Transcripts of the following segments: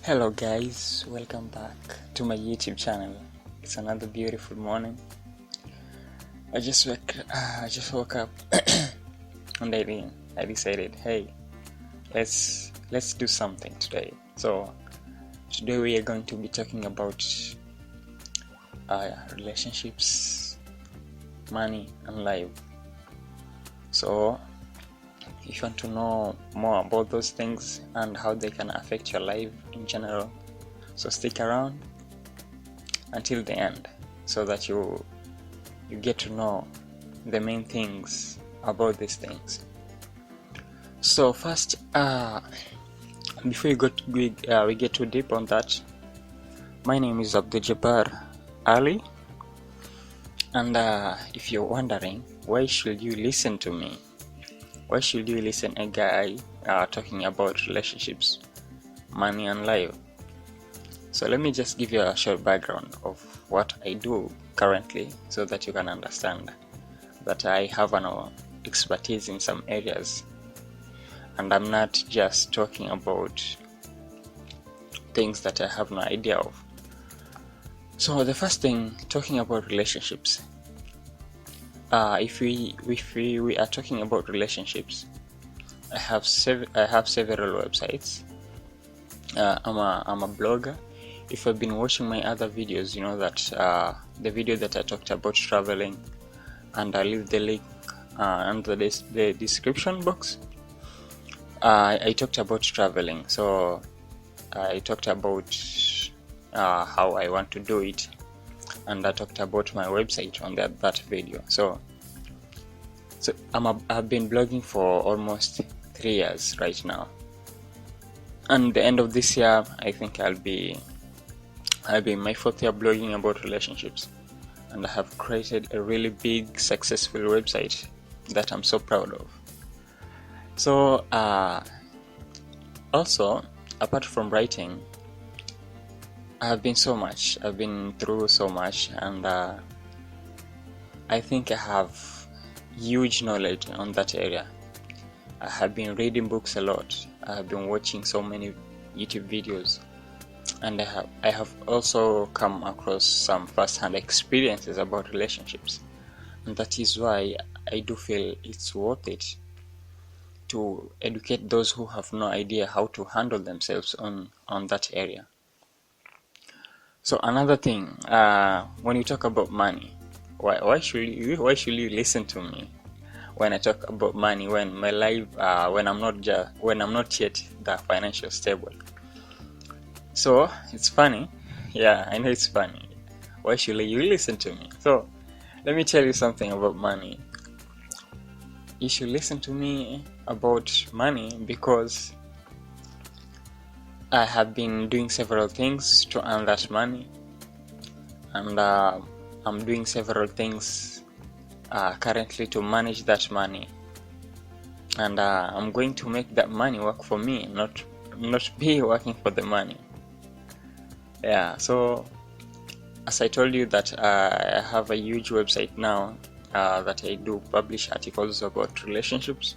Hello guys, welcome back to my YouTube channel. It's another beautiful morning. I just woke up and I decided, hey, let's do something today. So today we are going to be talking about relationships, money and life. So if you want to know more about those things and how they can affect your life in general, so stick around until the end so that you get to know the main things about these things. So first, before we get too deep on that, my name is Abdul Ali, and if you're wondering why should you listen to me, why should you listen a guy talking about relationships, money and life? So let me just give you a short background of what I do currently so that you can understand that I have an expertise in some areas and I'm not just talking about things that I have no idea of. So the first thing, talking about relationships. If we are talking about relationships, I have several websites. I'm a blogger. If you've been watching my other videos, you know that the video that I talked about traveling, and I'll leave the link under the description box. I talked about traveling, so I talked about how I want to do it, and I talked about my website on that video. So I've been blogging for almost 3 years right now, and the end of this year I think I'll be in my 4th year blogging about relationships, and I have created a really big successful website that I'm so proud of. So also, apart from writing, I've been through so much, and I think I have huge knowledge on that area. I have been reading books a lot. I have been watching so many YouTube videos, and I have also come across some first-hand experiences about relationships, and that is why I do feel it's worth it to educate those who have no idea how to handle themselves on that area. So another thing, when you talk about money, why should you listen to me when I talk about money, when my life when I'm not yet that financial stable? So it's funny. Yeah, I know it's funny. Why should you listen to me? So let me tell you something about money. You should listen to me about money because I have been doing several things to earn that money, and I'm doing several things currently to manage that money, and I'm going to make that money work for me, not be working for the money. Yeah, so as I told you that I have a huge website now that I do publish articles about relationships.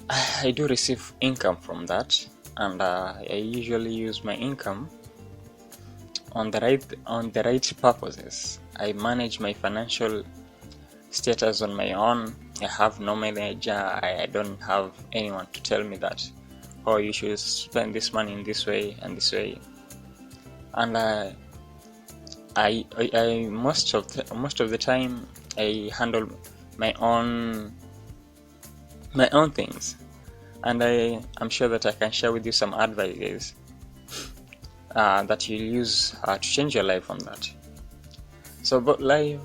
I do receive income from that, and I usually use my income on the right purposes. I manage my financial status on my own. I have no manager. I don't have anyone to tell me that, oh, you should spend this money in this way and this way. And I most of the time I handle my own things, and I'm sure that I can share with you some advices that you'll use to change your life on that. So about life,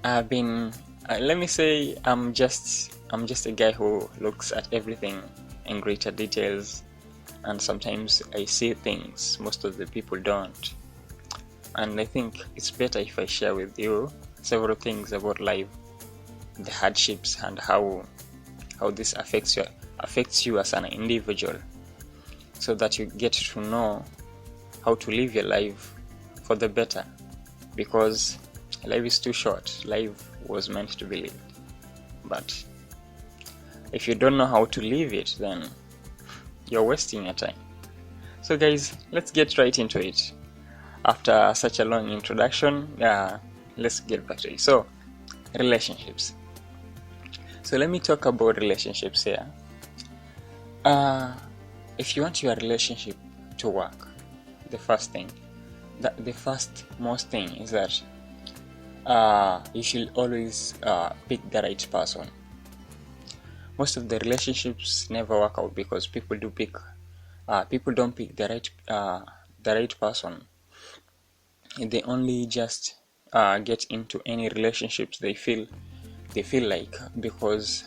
I've been let me say I'm just a guy who looks at everything in greater details, and sometimes I see things most of the people don't, and I think it's better if I share with you several things about life, the hardships, and how this affects you as an individual, so that you get to know how to live your life for the better, because life is too short. Life was meant to be lived, but if you don't know how to live it, then you're wasting your time. So guys, let's get right into it. After such a long introduction, let's get back to it. So, relationships. So let me talk about relationships here. If you want your relationship to work, the first most thing is that you should always pick the right person. Most of the relationships never work out because people don't pick the right person. They only just get into any relationships they feel like, because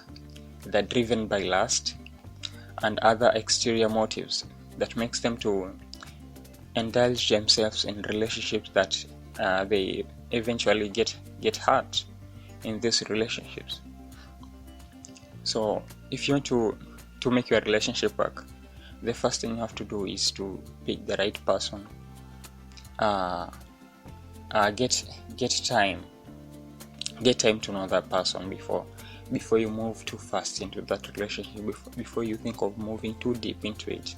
they're driven by lust and other exterior motives that makes them to indulge themselves in relationships that they eventually get hurt in these relationships. So if you want to make your relationship work, the first thing you have to do is to pick the right person. Get time to know that person before you move too fast into that relationship, before you think of moving too deep into it.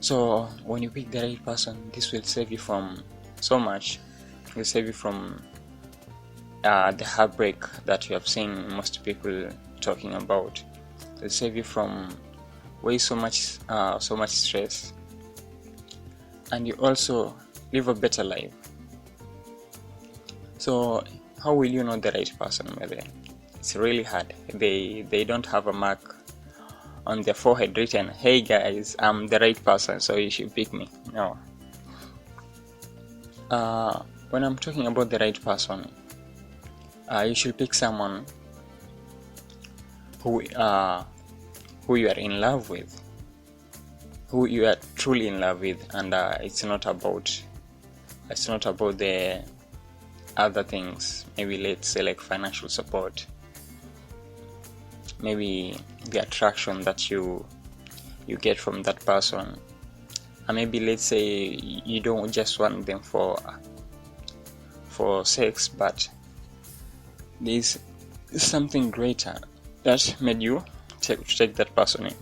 So when you pick the right person, this will save you from so much. It will save you from the heartbreak that you have seen most people talking about. It will save you from way so much stress, and you also live a better life. So how will you know the right person? It's really hard. They don't have a mark on their forehead written, "Hey guys, I'm the right person, so you should pick me." No. When I'm talking about the right person, you should pick someone who you are in love with, who you are truly in love with, and it's not about the other things. Maybe let's say like financial support, maybe the attraction that you get from that person, and maybe let's say you don't just want them for sex, but there's something greater that made you take that person in.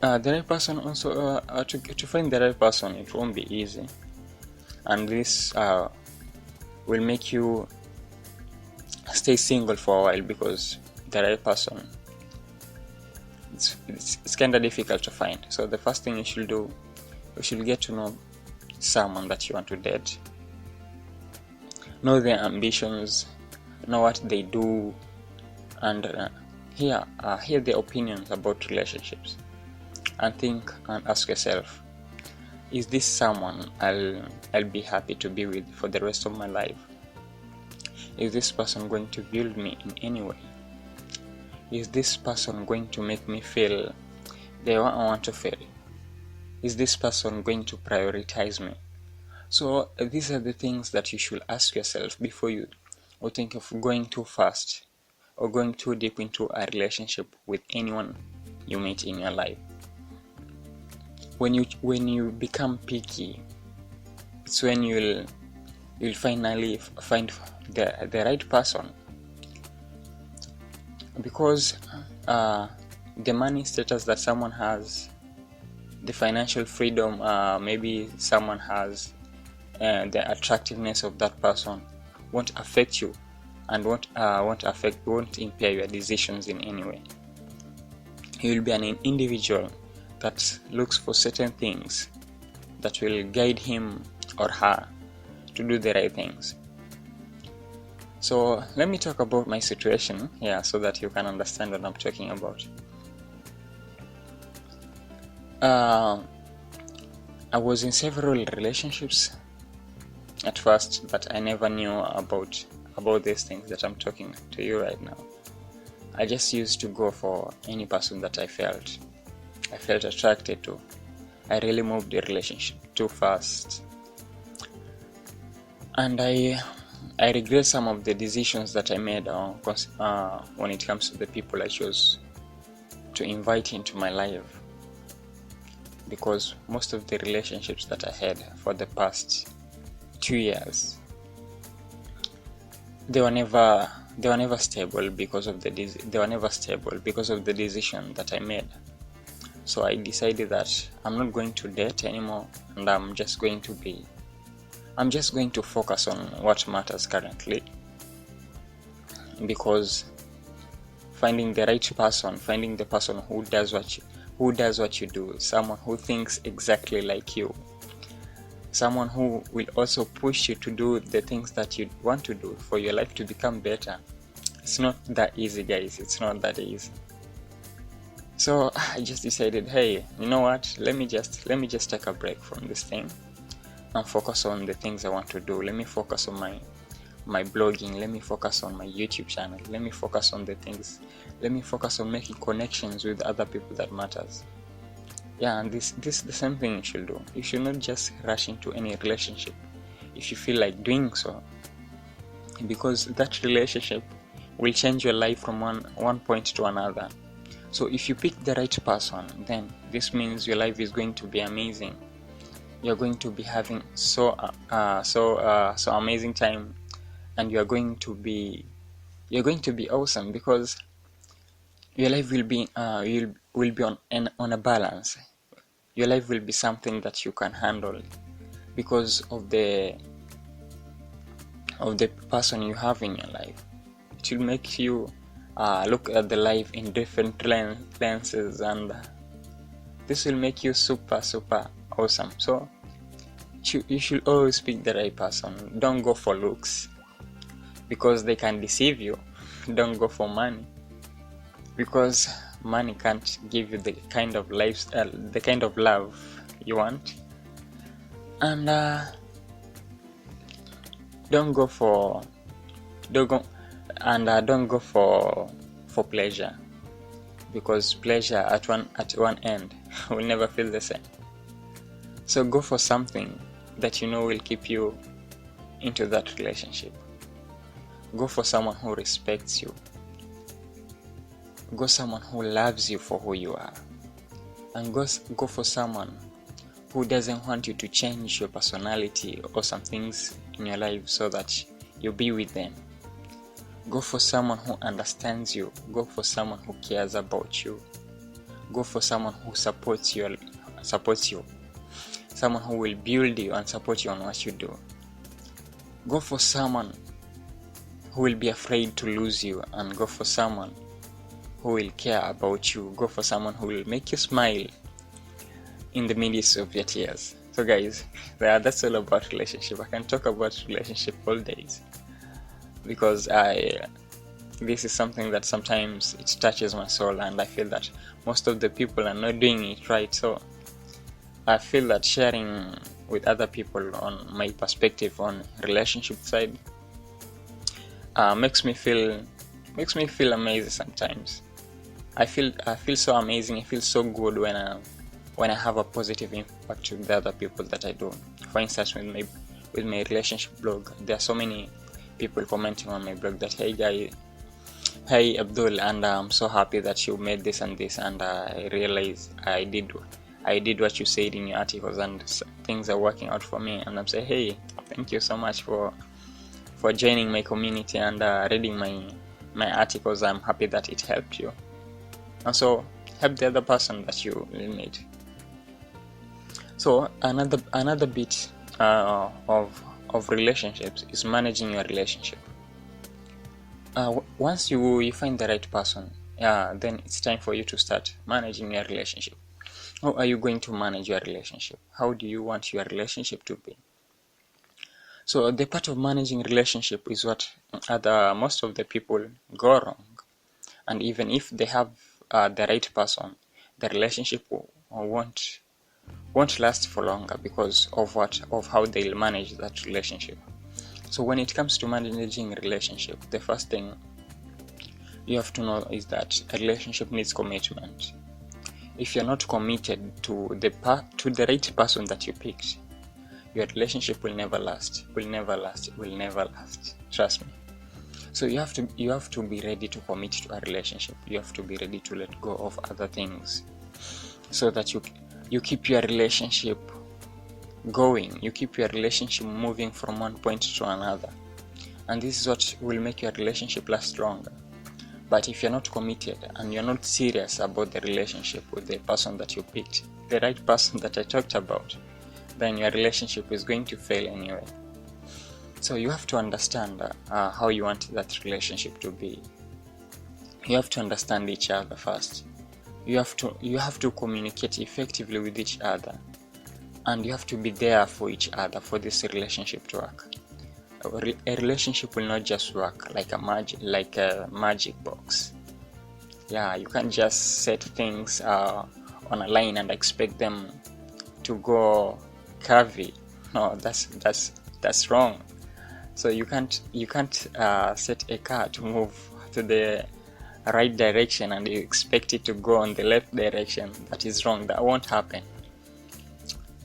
The right person also, to find the right person, it won't be easy, and this will make you stay single for a while, because the right person, it's kind of difficult to find. So the first thing you should do, you should get to know someone that you want to date, know their ambitions, know what they do, and hear their opinions about relationships, and think and ask yourself, is this someone I'll be happy to be with for the rest of my life? Is this person going to build me in any way? Is this person going to make me feel the way I want to feel? Is this person going to prioritize me? So these are the things that you should ask yourself before you think of going too fast or going too deep into a relationship with anyone you meet in your life. When you become picky, it's when you'll finally find the right person, because the money status that someone has, the financial freedom, maybe someone has, the attractiveness of that person won't affect you, and won't impair your decisions in any way. You will be an individual that looks for certain things that will guide him or her to do the right things. So let me talk about my situation here so that you can understand what I'm talking about. I was in several relationships at first, but I never knew about these things that I'm talking to you right now. I just used to go for any person that I felt attracted to. I really moved the relationship too fast, and I regret some of the decisions that I made when it comes to the people I chose to invite into my life, because most of the relationships that I had for the past 2 years, they were never stable because of the decision that I made. So I decided that I'm not going to date anymore, and I'm just going to focus on what matters currently, because finding the right person, finding the person who does what you do, someone who thinks exactly like you, someone who will also push you to do the things that you want to do for your life to become better. It's not that easy, guys. It's not that easy. So I just decided, hey, you know what? Let me just take a break from this thing and focus on the things I want to do. Let me focus on my blogging. Let me focus on my YouTube channel. Let me focus on the things. Let me focus on making connections with other people that matters. Yeah, and this is the same thing you should do. You should not just rush into any relationship if you feel like doing so, because that relationship will change your life from one point to another. So if you pick the right person, then this means your life is going to be amazing. You're going to be having so amazing time, and you're going to be awesome, because your life will be on a balance. Your life will be something that you can handle because of the person you have in your life. It will make you look at the life in different lenses, and this will make you super awesome. So you should always pick the right person. Don't go for looks, because they can deceive you. Don't go for money, because money can't give you the kind of lifestyle, the kind of love you want. And don't go for pleasure, because pleasure at one end will never feel the same. So go for something that you know will keep you into that relationship. Go for someone who respects you. Go someone who loves you for who you are. And go for someone who doesn't want you to change your personality or some things in your life so that you be with them. Go for someone who understands you. Go for someone who cares about you. Go for someone who supports you. Someone who will build you and support you on what you do. Go for someone who will be afraid to lose you, and go for someone who will care about you. Go for someone who will make you smile in the midst of your tears. So guys, that's all about relationship. I can talk about relationship all days, because this is something that sometimes it touches my soul, and I feel that most of the people are not doing it right. So I feel that sharing with other people on my perspective on relationship side makes me feel amazing sometimes. I feel so amazing. I feel so good when I have a positive impact with the other people that I do. For instance, with my relationship blog, there are so many people commenting on my blog that, hey Abdul, and I'm so happy that you made this and this, and I realized I did what you said in your articles, and things are working out for me. And I'm saying, hey, thank you so much for joining my community and reading my articles. I'm happy that it helped you. And so help the other person that you will meet. So another bit of relationships is managing your relationship. Once you find the right person, then it's time for you to start managing your relationship. How are you going to manage your relationship? How do you want your relationship to be? So the part of managing relationship is what most of the people go wrong. And even if they have the right person, the relationship won't last for longer because of how they'll manage that relationship. So when it comes to managing a relationship, the first thing you have to know is that a relationship needs commitment. If you're not committed to the right person that you picked, your relationship will never last. Trust me. So you have to be ready to commit to a relationship. You have to be ready to let go of other things, so that you keep your relationship going. You keep your relationship moving from one point to another, and this is what will make your relationship last longer. But if you're not committed and you're not serious about the relationship with the person that you picked, the right person that I talked about, then your relationship is going to fail anyway. So you have to understand how you want that relationship to be. You have to understand each other first. You have to communicate effectively with each other, and you have to be there for each other for this relationship to work. A relationship will not just work like a magic box. Yeah, you can't just set things on a line and expect them to go curvy. No, that's wrong. So you can't set a car to move to the right direction and you expect it to go on the left direction. That is wrong. That won't happen.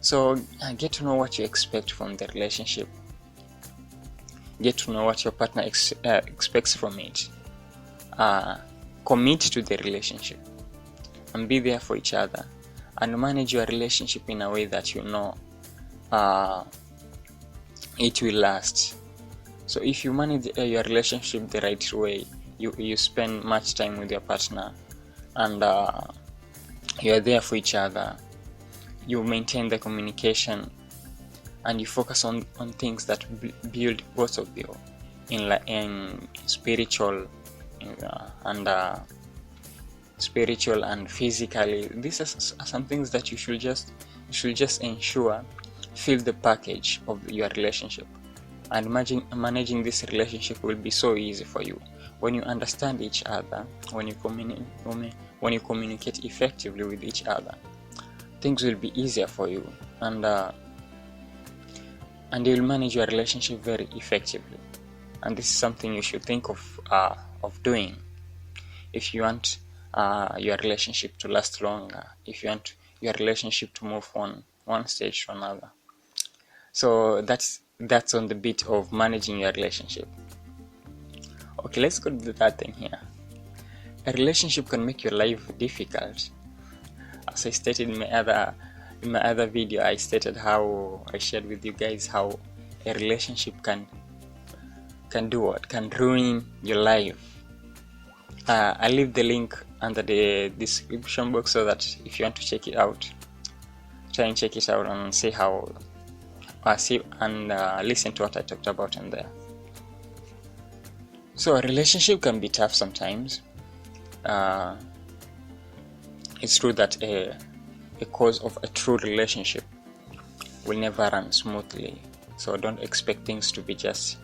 So get to know what you expect from the relationship. Get to know what your partner expects from it. Commit to the relationship and be there for each other, and manage your relationship in a way that you know it will last. So if you manage your relationship the right way, you spend much time with your partner, and you are there for each other. You maintain the communication, and you focus on things that build both of you in spiritual and physically. These are some things that you should just ensure fill the package of your relationship. And managing this relationship will be so easy for you when you understand each other, when you communicate effectively with each other. Things will be easier for you, and you'll manage your relationship very effectively. And this is something you should think of doing if you want your relationship to last longer, if you want your relationship to move on one stage to another. So that's on the bit of managing your relationship. Okay, let's go to the third thing here. A relationship can make your life difficult. As I stated in my other video, I stated how I shared with you guys how a relationship can do what? Can ruin your life. I'll leave the link under the description box so that if you want to check it out, try and check it out and see how listen to what I talked about in there. So a relationship can be tough sometimes. It's true that a cause of a true relationship will never run smoothly. So don't expect things to be just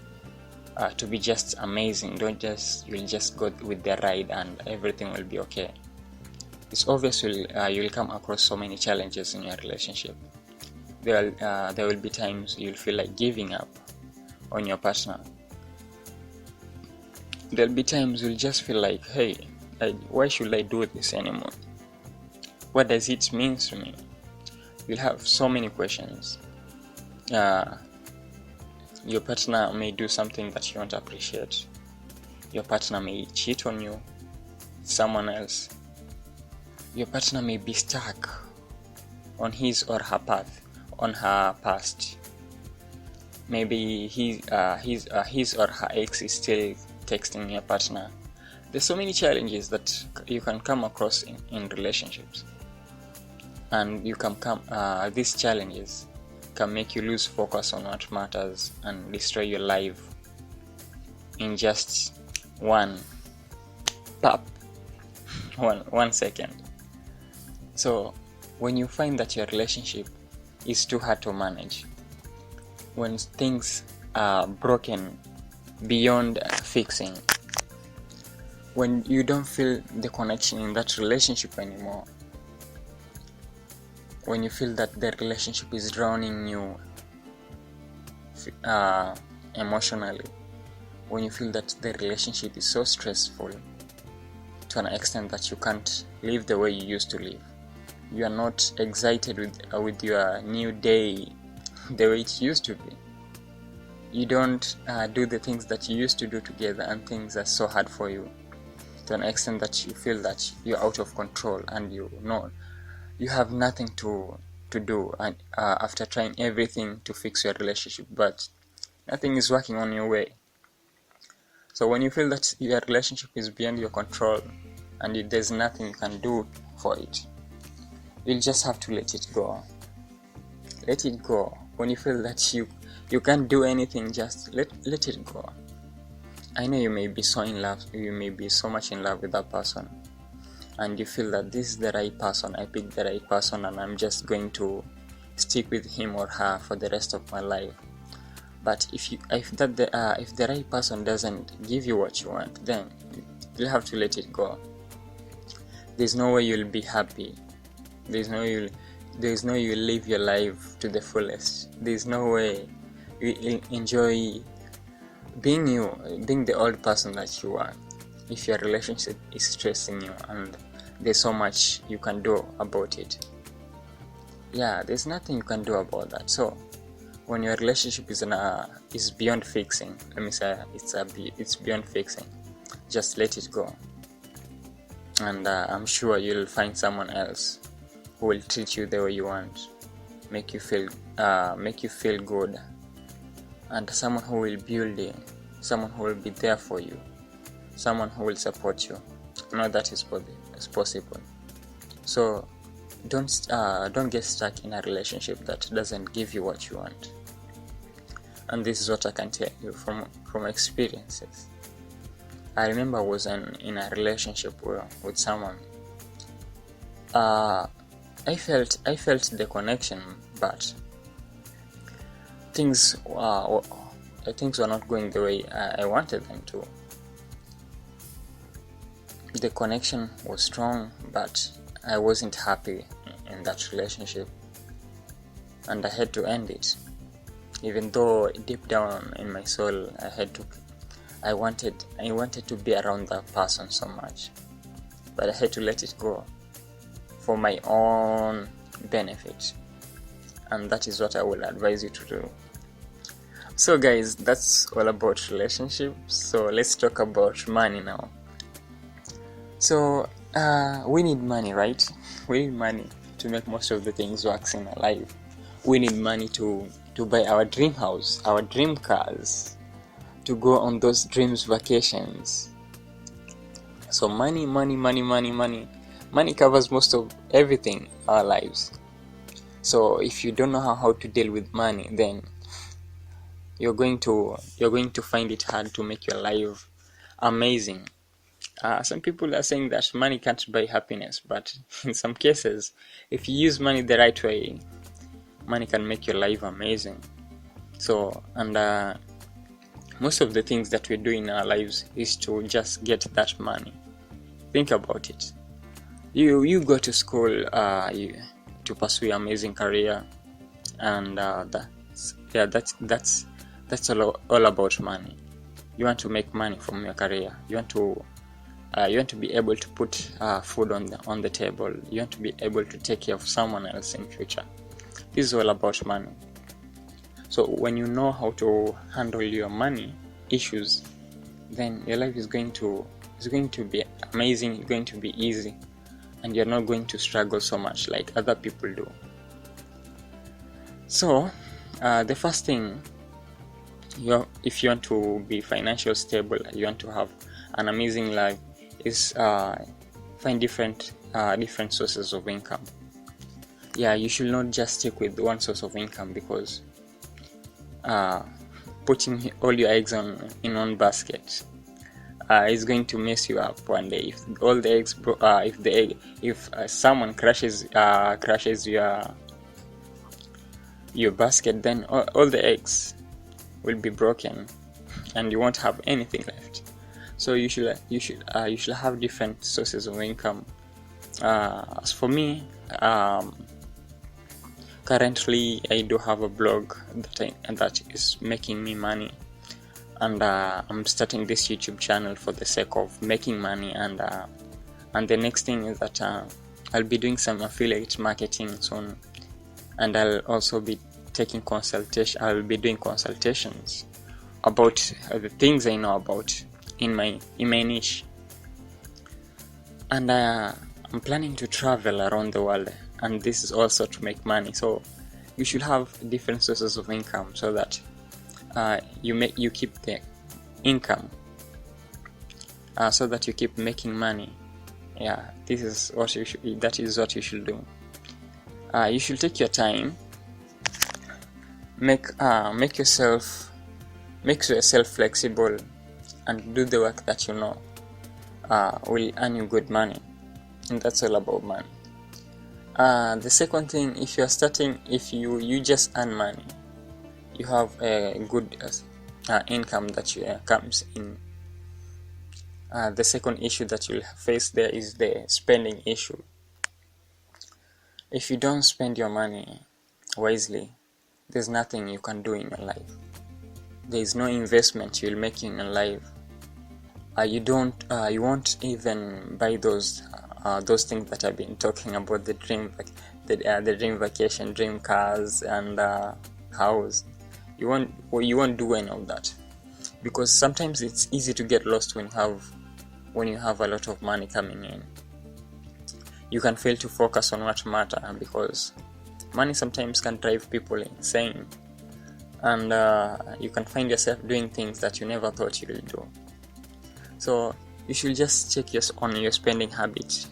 amazing. You'll just go with the ride and everything will be okay. It's obvious you'll come across so many challenges in your relationship. There will be times you'll feel like giving up on your partner. There'll be times you'll just feel like, hey, why should I do this anymore? What does it mean to me? You'll have so many questions. Your partner may do something that you won't appreciate. Your partner may cheat on you, someone else. Your partner may be stuck on his or her path, on her past. Maybe his or her ex is still texting your partner. There's so many challenges that you can come across in relationships, and these challenges can make you lose focus on what matters and destroy your life in just one second. So when you find that your relationship is too hard to manage, when things are broken beyond fixing, when you don't feel the connection in that relationship anymore, when you feel that the relationship is drowning you emotionally, when you feel that the relationship is so stressful to an extent that you can't live the way you used to live, you are not excited with your new day the way it used to be, you don't do the things that you used to do together, and things are so hard for you to an extent that you feel that you're out of control and you have nothing to do, and after trying everything to fix your relationship, but nothing is working on your way. So when you feel that your relationship is beyond your control and there's nothing you can do for it, you'll just have to let it go. Let it go. When you feel that you can't do anything, just let it go. I know you may be so in love, you may be so much in love with that person, and you feel that this is the right person, I picked the right person, and I'm just going to stick with him or her for the rest of my life. But if the right person doesn't give you what you want, then you'll have to let it go. There's no way you'll be happy. There's no you'll live your life to the fullest. There's no way you enjoy being the old person that you are, if your relationship is stressing you and there's so much you can do about it. Yeah, there's nothing you can do about that. So when your relationship is beyond fixing, let me say it's beyond fixing, just let it go, and I'm sure you'll find someone else who will treat you the way you want, make you feel good, and someone who will build you, someone who will be there for you, someone who will support you. That is possible. So don't get stuck in a relationship that doesn't give you what you want. And this is what I can tell you from experiences. I remember I was in a relationship with someone. I felt the connection, but things were not going the way I wanted them to. The connection was strong, but I wasn't happy in that relationship, and I had to end it. Even though deep down in my soul I wanted to be around that person so much, but I had to let it go for my own benefit, and that is what I will advise you to do. So guys, that's all about relationships. So let's talk about money now. So we need money, right? We need money to make most of the things work in our life. We need money to buy our dream house, our dream cars, to go on those dreams vacations. So money covers most of everything in our lives. So if you don't know how to deal with money, then you're going to find it hard to make your life amazing. Some people are saying that money can't buy happiness, but in some cases, if you use money the right way, money can make your life amazing. So, and most of the things that we do in our lives is to just get that money. Think about it. You go to school to pursue an amazing career, and that's all about money. You want to make money from your career. You want to be able to put food on the table. You want to be able to take care of someone else in future. This is all about money. So when you know how to handle your money issues, then your life is going to be amazing. It's going to be easy, and you're not going to struggle so much like other people do. So the first thing, if you want to be financially stable, you want to have an amazing life, is find different sources of income. Yeah, you should not just stick with one source of income, because putting all your eggs in one basket is going to mess you up one day. If all the eggs if someone crashes your basket, then all the eggs will be broken and you won't have anything left. So you should have different sources of income. As for me, currently I do have a blog that is making me money, and I'm starting this YouTube channel for the sake of making money, and the next thing is that I'll be doing some affiliate marketing soon, and I'll also be taking I'll be doing consultations about the things I know about in my niche, and I'm planning to travel around the world, and this is also to make money. So you should have different sources of income, so that you keep the income so that you keep making money. Yeah, that is what you should do. You should take your time, make yourself flexible, and do the work that you know will earn you good money. And that's all about money. The second thing, if you are starting, if you just earn money, you have a good income that comes in. The second issue that you'll face there is the spending issue. If you don't spend your money wisely, there's nothing you can do in your life. There is no investment you'll make in your life. You won't even buy those things that I've been talking about, the dream vacation, dream cars, and house. You won't do any of that, because sometimes it's easy to get lost when you have a lot of money coming in. You can fail to focus on what matters, because money sometimes can drive people insane, and you can find yourself doing things that you never thought you would do. So you should just check on your spending habits.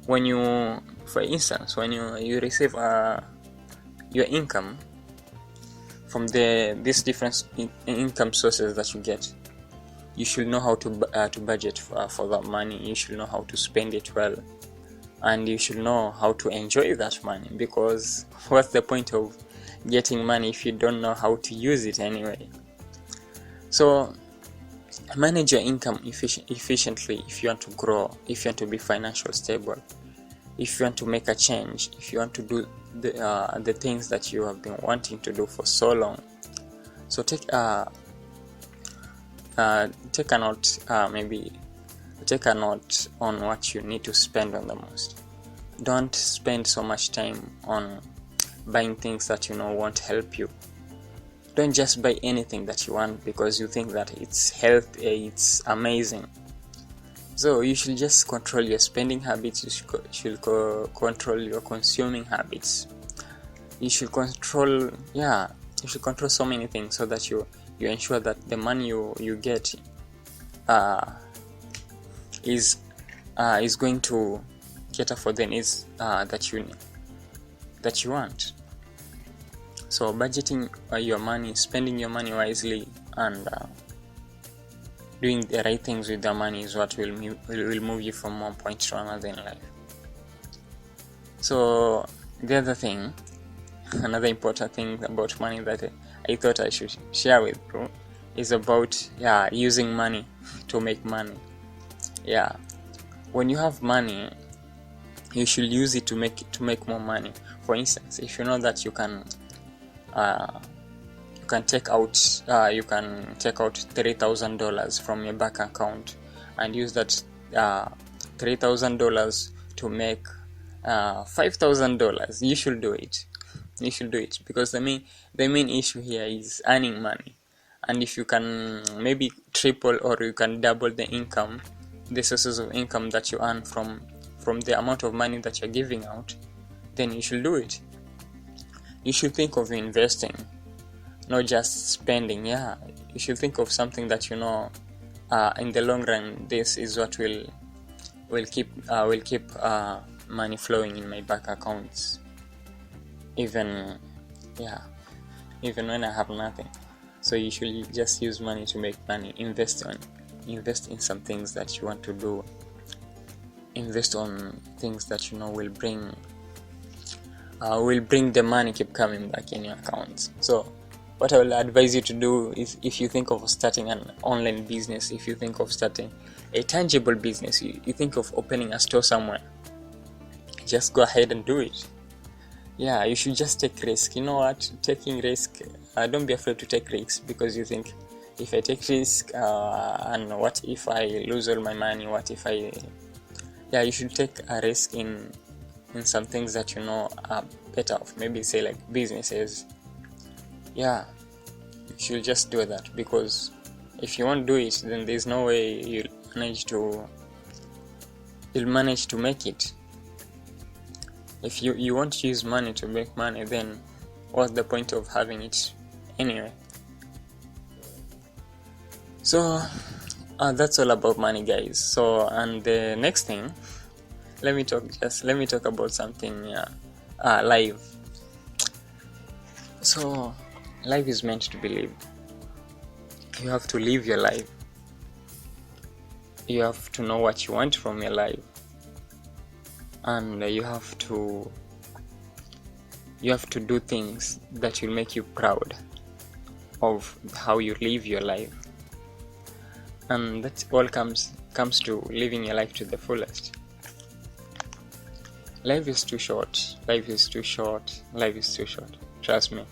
For instance, when you receive your income from these different income sources that you get, you should know how to budget for that money. You should know how to spend it well, and you should know how to enjoy that money, because what's the point of getting money if you don't know how to use it anyway? So manage your income efficiently if you want to grow, if you want to be financially stable, if you want to make a change, if you want to do the things that you have been wanting to do for so long. So take a note, maybe take a note on what you need to spend on the most. Don't spend so much time on buying things that you know won't help you. Don't just buy anything that you want because you think that it's it's amazing. So you should just control your spending habits. You should control your consuming habits. You should control so many things, so that you ensure that the money you get is going to cater for the needs that you want. So budgeting your money, spending your money wisely, and doing the right things with the money is what will move you from one point to another in life. So the other thing, another important thing about money that I thought I should share with you is about using money to make money. When you have money, you should use it to make more money. For instance, if you know that you can take out $3,000 from your bank account and use that $3,000 to make $5,000, you should do it. Because the main issue here is earning money. And if you can maybe triple or you can double the sources of income that you earn from the amount of money that you're giving out, then you should do it. You should think of investing, not just spending. You should think of something that you know in the long run, this is what will keep money flowing in my bank accounts, even when I have nothing. So you should just use money to make money. Invest in some things that you want to do. Invest on things that you know will bring the money keep coming back in your accounts. So what I will advise you to do is, if you think of starting an online business, if you think of starting a tangible business, you think of opening a store somewhere, just go ahead and do it. You should just take risk. You know what? Taking risk, don't be afraid to take risks, because you think, if I take risk, and what if I lose all my money? What if I... you should take a risk in some things that you know are better off. Maybe say like businesses. You should just do that, because if you won't do it, then there's no way you'll manage to make it. If you won't use money to make money, then what's the point of having it anyway? So that's all about money, guys. So, and the next thing, let me talk about something life. So life is meant to be lived. You have to live your life. You have to know what you want from your life, and you have to do things that will make you proud of how you live your life. And that all comes to living your life to the fullest. Life is too short. Trust me.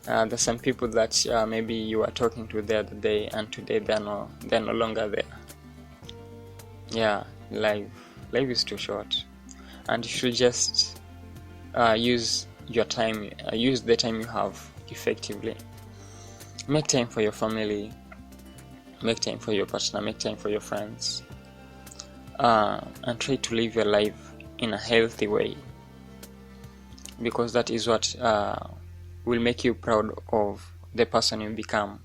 There's some people that maybe you were talking to the other day, and today they're no longer there. Yeah, life is too short, and you should just use your time, use the time you have effectively. Make time for your family, make time for your partner, make time for your friends, and try to live your life in a healthy way, because that is what will make you proud of the person you become.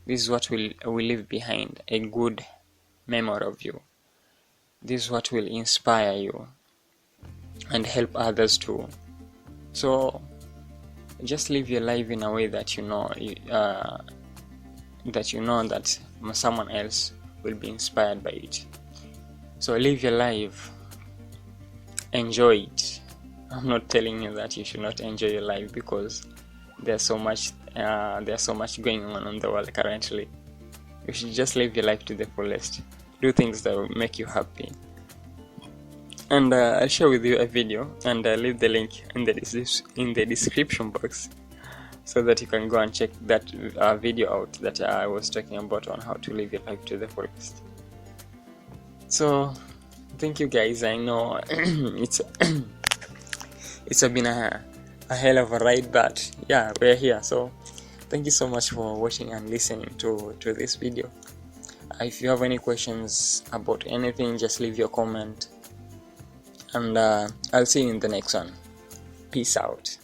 This is what will leave behind a good memory of you. This is what will inspire you and help others too. So just live your life in a way that you know that someone else will be inspired by it. So live your life, enjoy it. I'm not telling you that you should not enjoy your life, because there's so much going on in the world currently. You should just live your life to the fullest. Do things that will make you happy. And I'll share with you a video, and I'll leave the link in the description box, so that you can go and check that video out that I was talking about on how to live your life to the fullest. So thank you, guys. I know it's been a hell of a ride, but yeah, we're here. So thank you so much for watching and listening to this video. If you have any questions about anything, just leave your comment, and I'll see you in the next one. Peace out.